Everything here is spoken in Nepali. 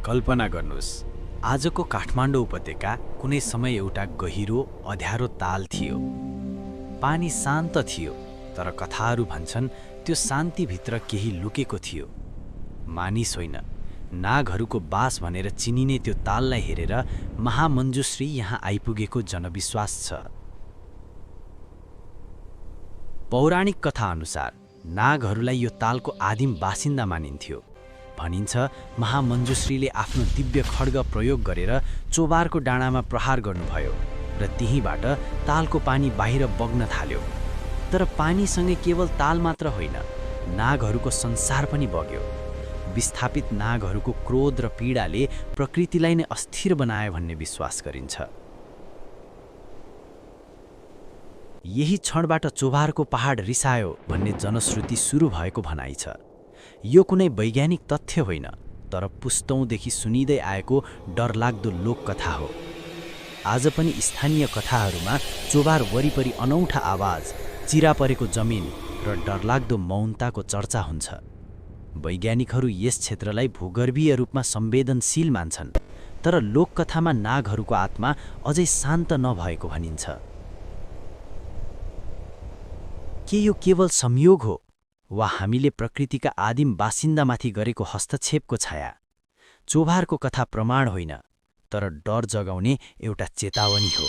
कल्पना गर्नुहोस्, आजको काठमाडौँ उपत्यका कुनै समय एउटा गहिरो अँध्यारो ताल थियो। पानी शान्त थियो, तर कथाहरू भन्छन् त्यो शान्तिभित्र केही लुकेको थियो। मानिस होइन, नागहरूको बास भनेर चिनिने त्यो ताललाई हेरेर महामञ्जुश्री यहाँ आइपुगेको जनविश्वास छ। पौराणिक कथा अनुसार नागहरूलाई यो तालको आदिम बासिन्दा मानिन्थ्यो। भनिन्छ महामञ्जुश्रीले आफ्नो दिव्य खड्ग प्रयोग गरेर चोबारको डाँडामा प्रहार गर्नुभयो र त्यहीँबाट तालको पानी बाहिर बग्न थाल्यो। तर पानीसँगै केवल ताल मात्र होइन, नागहरूको संसार पनि बग्यो। विस्थापित नागहरूको क्रोध र पीडाले प्रकृतिलाई नै अस्थिर बनायो भन्ने विश्वास गरिन्छ। यही क्षणबाट चोबारको पहाड रिसायो भन्ने जनश्रुति सुरु भएको भनाइ छ। यो कुनै वैज्ञानिक तथ्य होइन, तर पुस्तौँदेखि सुनिँदै आएको डरलाग्दो लोककथा हो। आज पनि स्थानीय कथाहरूमा चोबार वरिपरि अनौठा आवाज, चिरा परेको जमिन र डरलाग्दो मौनताको चर्चा हुन्छ। वैज्ञानिकहरू यस क्षेत्रलाई भूगर्भीय रूपमा संवेदनशील मान्छन्, तर लोककथामा नागहरूको आत्मा अझै शान्त नभएको भनिन्छ। के यो केवल संयोग हो वा हामीले प्रकृतिका आदिम बासिन्दामाथि गरेको हस्तक्षेपको छाया? चोबारको कथा प्रमाण होइन, तर डर जगाउने एउटा चेतावनी हो।